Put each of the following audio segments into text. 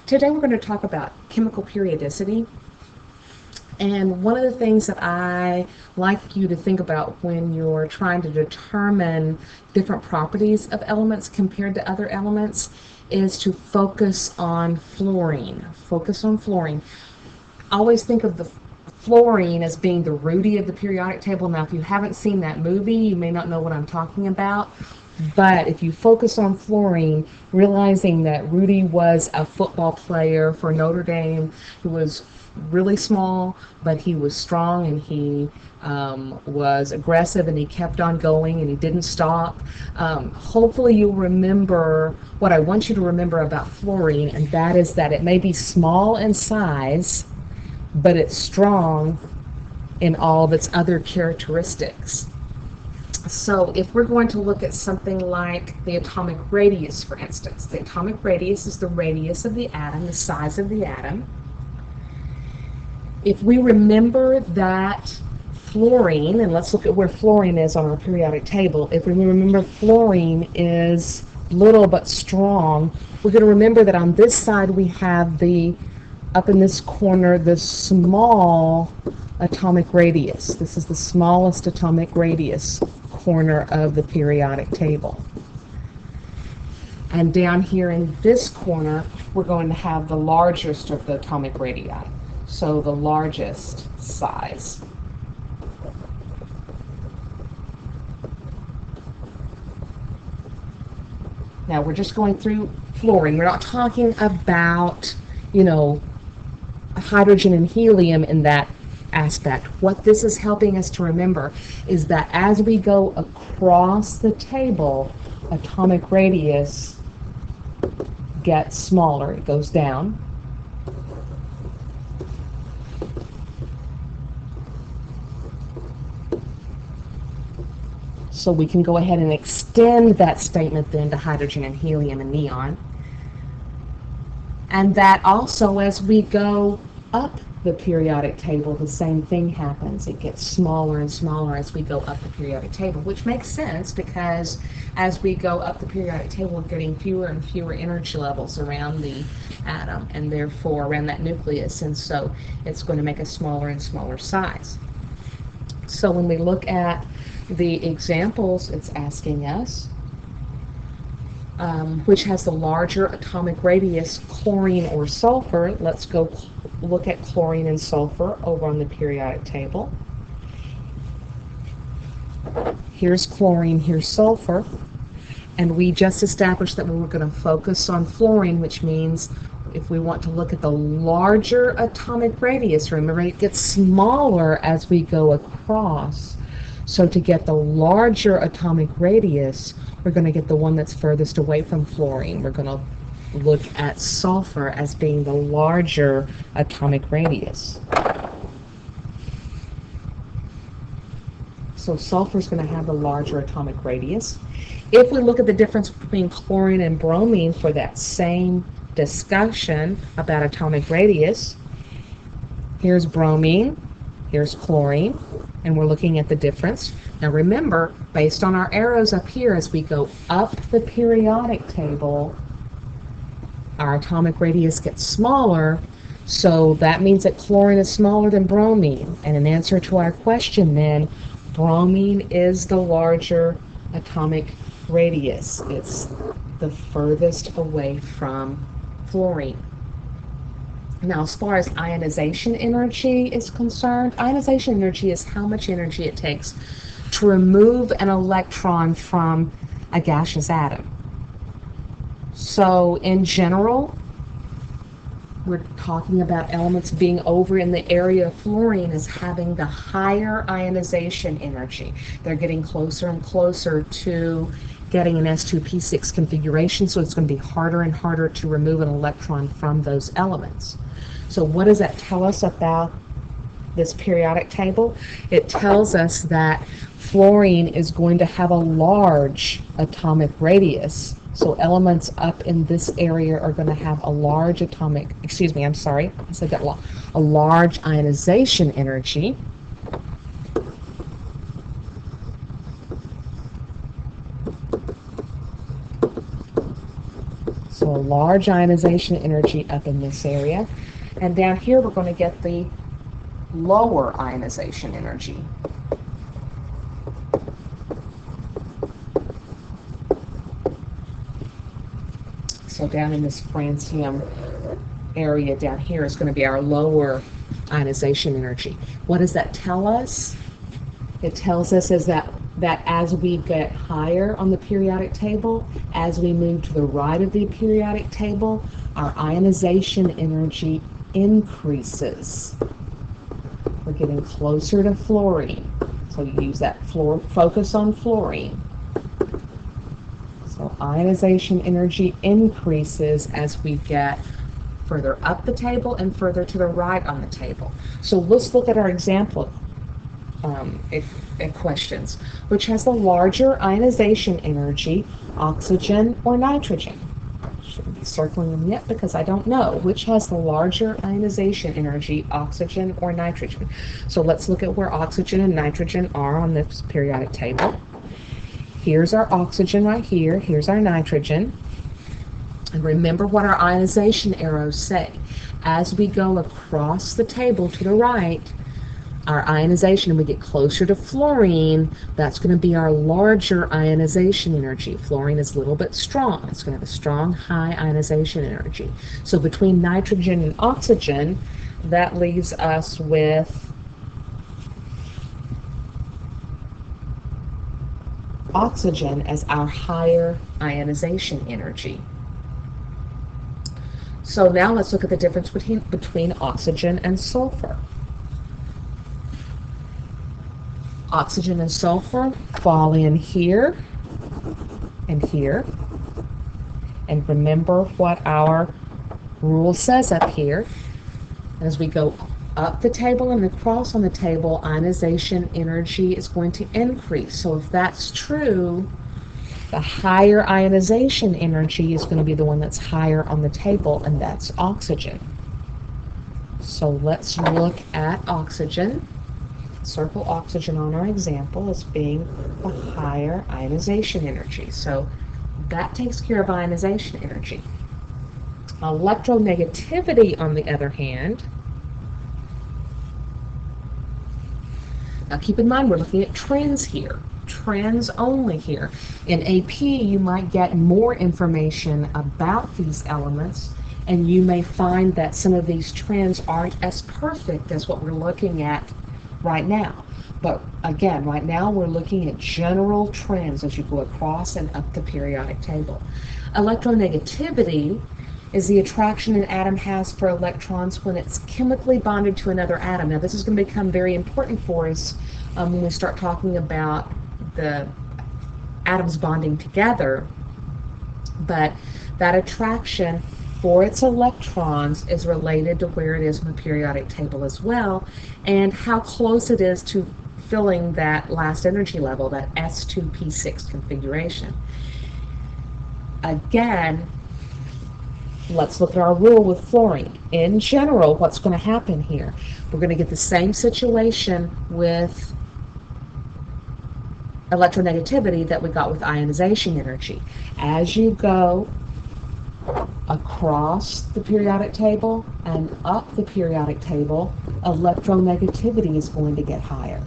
Today we're going to talk about chemical periodicity. And one of the things that I like you to think about when you're trying to determine different properties of elements compared to other elements is to focus on fluorine. Focus on fluorine. Always think of the fluorine as being the Rudy of the periodic table. Now, if you haven't seen that movie, you may not know what I'm talking about. But if you focus on fluorine, realizing that Rudy was a football player for Notre Dame who was really small, but he was strong and he was aggressive and he kept on going and he didn't stop. Hopefully you'll remember what I want you to remember about fluorine, and that is that it may be small in size, but it's strong in all of its other characteristics. So if we're going to look at something like the atomic radius, for instance, the atomic radius is the radius of the atom, the size of the atom. If we remember that fluorine, and let's look at where fluorine is on our periodic table. If we remember fluorine is little but strong, we're going to remember that on this side we have up in this corner, the small atomic radius. This is the smallest atomic radius corner of the periodic table. And down here in this corner, we're going to have the largest of the atomic radii. So the largest size. Now we're just going through fluorine. We're not talking about, hydrogen and helium in that aspect. What this is helping us to remember is that as we go across the table, atomic radius gets smaller. It goes down. So we can go ahead and extend that statement then to hydrogen and helium and neon. And that also, as we go up the periodic table, the same thing happens. It gets smaller and smaller as we go up the periodic table, which makes sense because as we go up the periodic table, we're getting fewer and fewer energy levels around the atom and therefore around that nucleus, and so it's going to make a smaller and smaller size. So when we look at the examples, it's asking us which has the larger atomic radius, chlorine or sulfur. Let's go look at chlorine and sulfur over on the periodic table. Here's chlorine, here's sulfur, and we just established that we were going to focus on fluorine, which means if we want to look at the larger atomic radius, remember it gets smaller as we go across. So to get the larger atomic radius, we're going to get the one that's furthest away from fluorine. We're going to look at sulfur as being the larger atomic radius. So sulfur is going to have the larger atomic radius. If we look at the difference between chlorine and bromine for that same discussion about atomic radius, here's bromine, here's chlorine, and we're looking at the difference. Now remember, based on our arrows up here, as we go up the periodic table, our atomic radius gets smaller, so that means that chlorine is smaller than bromine. And in answer to our question then, bromine is the larger atomic radius. It's the furthest away from fluorine. Now, as far as ionization energy is concerned, ionization energy is how much energy it takes to remove an electron from a gaseous atom. So, in general, we're talking about elements being over in the area of fluorine as having the higher ionization energy. They're getting closer and closer to getting an S2P6 configuration, so it's going to be harder and harder to remove an electron from those elements. So what does that tell us about this periodic table? It tells us that fluorine is going to have a large atomic radius. So elements up in this area are going to have a large atomic, I said that wrong, a large ionization energy. So a large ionization energy up in this area. And down here we're going to get the lower ionization energy. So down in this francium area down here is going to be our lower ionization energy. What does that tell us? It tells us is that as we get higher on the periodic table, as we move to the right of the periodic table, our ionization energy increases. We're getting closer to fluorine. So you use that focus on fluorine. So ionization energy increases as we get further up the table and further to the right on the table. So let's look at our example questions. Which has the larger ionization energy, oxygen or nitrogen? Shouldn't be circling them yet because I don't know. Which has the larger ionization energy, oxygen or nitrogen? So let's look at where oxygen and nitrogen are on this periodic table. Here's our oxygen right here. Here's our nitrogen. And remember what our ionization arrows say. As we go across the table to the right, our ionization, and we get closer to fluorine, that's going to be our larger ionization energy. Fluorine is a little bit strong. It's going to have a strong, high ionization energy. So between nitrogen and oxygen, that leaves us with oxygen as our higher ionization energy. So now let's look at the difference between oxygen and sulfur. Oxygen and sulfur fall in here and here. And remember what our rule says up here. As we go up the table and across on the table, ionization energy is going to increase. So if that's true, the higher ionization energy is going to be the one that's higher on the table, and that's oxygen. So let's look at oxygen. Circle oxygen on our example as being the higher ionization energy. So that takes care of ionization energy. Electronegativity, on the other hand, now keep in mind we're looking at trends here. Trends only here. In AP, you might get more information about these elements, and you may find that some of these trends aren't as perfect as what we're looking at right now. But again, right now we're looking at general trends as you go across and up the periodic table. Electronegativity is the attraction an atom has for electrons when it's chemically bonded to another atom. Now this is going to become very important for us when we start talking about the atoms bonding together, but that attraction for its electrons is related to where it is in the periodic table as well, and how close it is to filling that last energy level, that S2P6 configuration. Again, let's look at our rule with fluorine. In general, what's going to happen here? We're going to get the same situation with electronegativity that we got with ionization energy. As you go across the periodic table and up the periodic table, electronegativity is going to get higher.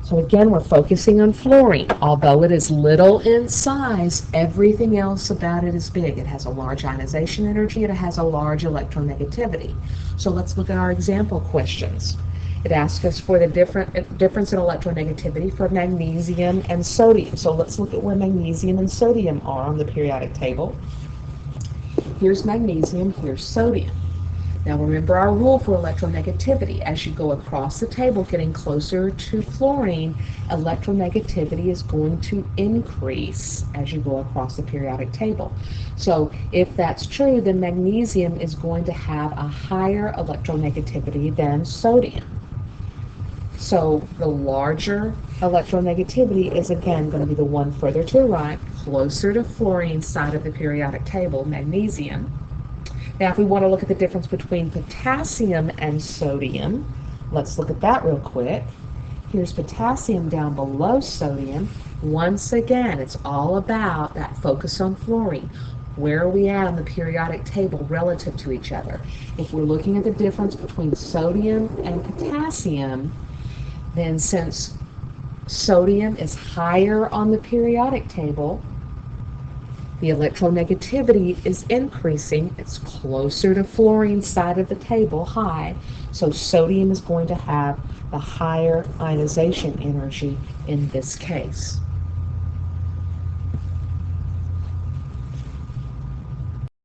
So again, we're focusing on fluorine. Although it is little in size, everything else about it is big. It has a large ionization energy, it has a large electronegativity. So let's look at our example questions. It asks us for the difference in electronegativity for magnesium and sodium. So let's look at where magnesium and sodium are on the periodic table. Here's magnesium, here's sodium. Now remember our rule for electronegativity. As you go across the table, getting closer to fluorine, electronegativity is going to increase as you go across the periodic table. So if that's true, then magnesium is going to have a higher electronegativity than sodium. So the larger electronegativity is again going to be the one further to the right, closer to fluorine side of the periodic table, magnesium. Now if we want to look at the difference between potassium and sodium, Let's look at that real quick. Here's potassium down below sodium. Once again, it's all about that focus on fluorine. Where are we at on the periodic table relative to each other? If we're looking at the difference between sodium and potassium, then since sodium is higher on the periodic table, the electronegativity is increasing. It's closer to fluorine side of the table, high. So sodium is going to have the higher ionization energy in this case.